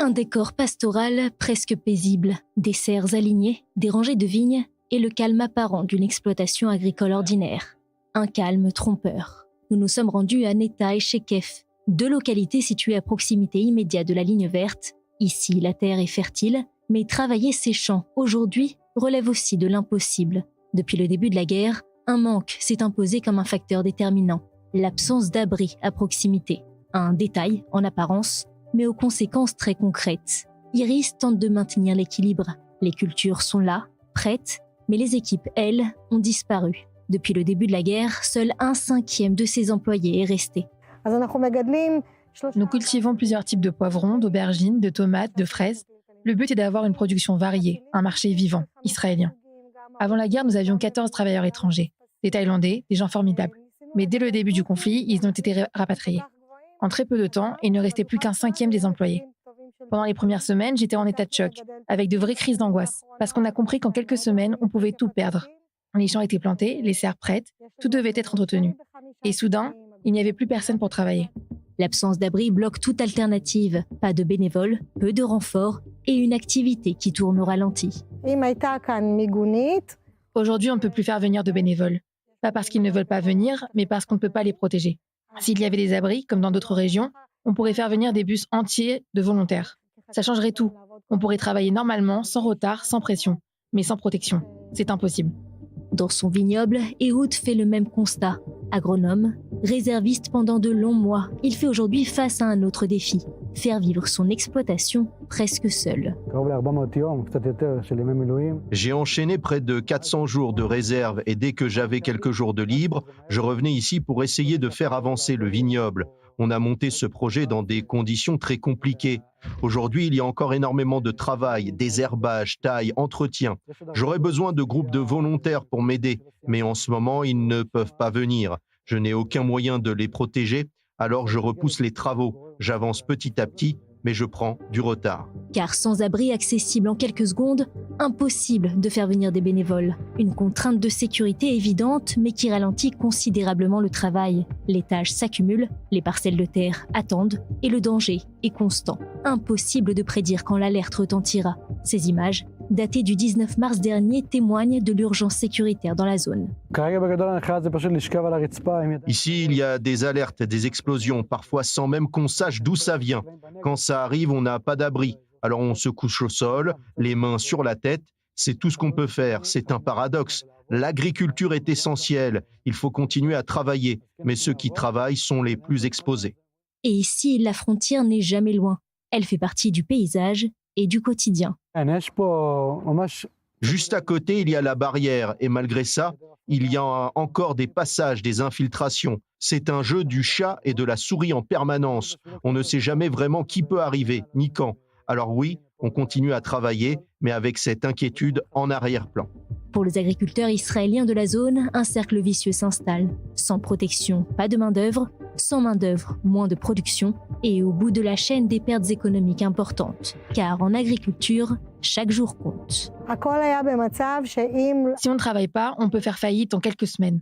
Un décor pastoral presque paisible, des serres alignées, des rangées de vignes et le calme apparent d'une exploitation agricole ordinaire. Un calme trompeur. Nous nous sommes rendus à Neta et Shekef, deux localités situées à proximité immédiate de la ligne verte. Ici, la terre est fertile, mais travailler ces champs aujourd'hui relève aussi de l'impossible. Depuis le début de la guerre, un manque s'est imposé comme un facteur déterminant, l'absence d'abri à proximité. Un détail en apparence, mais aux conséquences très concrètes. Iris tente de maintenir l'équilibre. Les cultures sont là, prêtes, mais les équipes, elles, ont disparu. Depuis le début de la guerre, seul 1/5 de ses employés est resté. Nous cultivons plusieurs types de poivrons, d'aubergines, de tomates, de fraises. Le but est d'avoir une production variée, un marché vivant, israélien. Avant la guerre, nous avions 14 travailleurs étrangers, des Thaïlandais, des gens formidables. Mais dès le début du conflit, ils ont été rapatriés. En très peu de temps, il ne restait plus qu'1/5 des employés. Pendant les premières semaines, j'étais en état de choc, avec de vraies crises d'angoisse, parce qu'on a compris qu'en quelques semaines, on pouvait tout perdre. Les champs étaient plantés, les serres prêtes, tout devait être entretenu. Et soudain, il n'y avait plus personne pour travailler. L'absence d'abri bloque toute alternative. Pas de bénévoles, peu de renforts et une activité qui tourne au ralenti. Aujourd'hui, on ne peut plus faire venir de bénévoles. Pas parce qu'ils ne veulent pas venir, mais parce qu'on ne peut pas les protéger. S'il y avait des abris, comme dans d'autres régions, on pourrait faire venir des bus entiers de volontaires. Ça changerait tout. On pourrait travailler normalement, sans retard, sans pression, mais sans protection. C'est impossible. Dans son vignoble, Ehud fait le même constat. Agronome, réserviste pendant de longs mois, il fait aujourd'hui face à un autre défi. Faire vivre son exploitation presque seul. J'ai enchaîné près de 400 jours de réserve et dès que j'avais quelques jours de libre, je revenais ici pour essayer de faire avancer le vignoble. On a monté ce projet dans des conditions très compliquées. Aujourd'hui, il y a encore énormément de travail, désherbage, taille, entretien. J'aurais besoin de groupes de volontaires pour m'aider, mais en ce moment, ils ne peuvent pas venir. Je n'ai aucun moyen de les protéger, alors je repousse les travaux. J'avance petit à petit, mais je prends du retard. Car sans abri accessible en quelques secondes, impossible de faire venir des bénévoles. Une contrainte de sécurité évidente, mais qui ralentit considérablement le travail. Les tâches s'accumulent, les parcelles de terre attendent, et le danger est constant. Impossible de prédire quand l'alerte retentira. Ces images, datées du 19 mars dernier, témoignent de l'urgence sécuritaire dans la zone. Ici, il y a des alertes, des explosions, parfois sans même qu'on sache d'où ça vient. Quand ça arrive, on n'a pas d'abri. Alors on se couche au sol, les mains sur la tête. C'est tout ce qu'on peut faire. C'est un paradoxe. L'agriculture est essentielle. Il faut continuer à travailler. Mais ceux qui travaillent sont les plus exposés. Et ici, la frontière n'est jamais loin. Elle fait partie du paysage et du quotidien. Juste à côté, il y a la barrière. Et malgré ça, il y a encore des passages, des infiltrations. C'est un jeu du chat et de la souris en permanence. On ne sait jamais vraiment qui peut arriver, ni quand. Alors oui, on continue à travailler, mais avec cette inquiétude en arrière-plan. Pour les agriculteurs israéliens de la zone, un cercle vicieux s'installe. Sans protection, pas de main-d'œuvre. Sans main-d'œuvre, moins de production. Et au bout de la chaîne, des pertes économiques importantes. Car en agriculture, chaque jour compte. Si on ne travaille pas, on peut faire faillite en quelques semaines.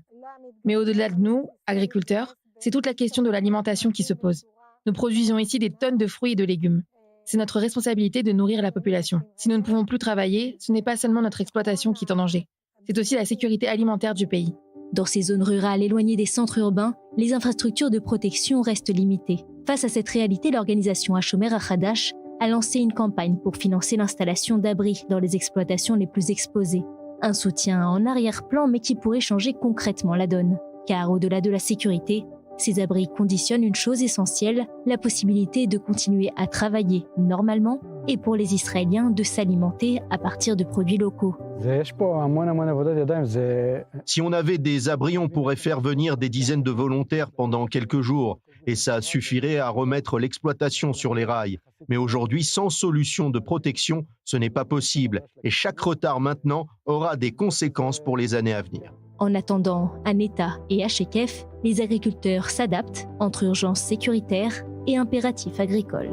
Mais au-delà de nous, agriculteurs, c'est toute la question de l'alimentation qui se pose. Nous produisons ici des tonnes de fruits et de légumes. C'est notre responsabilité de nourrir la population. Si nous ne pouvons plus travailler, ce n'est pas seulement notre exploitation qui est en danger. C'est aussi la sécurité alimentaire du pays. Dans ces zones rurales éloignées des centres urbains, les infrastructures de protection restent limitées. Face à cette réalité, l'organisation Hashomer HaChadash a lancé une campagne pour financer l'installation d'abris dans les exploitations les plus exposées. Un soutien en arrière-plan, mais qui pourrait changer concrètement la donne. Car au-delà de la sécurité, ces abris conditionnent une chose essentielle, la possibilité de continuer à travailler normalement et pour les Israéliens de s'alimenter à partir de produits locaux. Si on avait des abris, on pourrait faire venir des dizaines de volontaires pendant quelques jours et ça suffirait à remettre l'exploitation sur les rails. Mais aujourd'hui, sans solution de protection, ce n'est pas possible et chaque retard maintenant aura des conséquences pour les années à venir. En attendant, à Neta et à Shekef, les agriculteurs s'adaptent entre urgence sécuritaire et impératifs agricoles.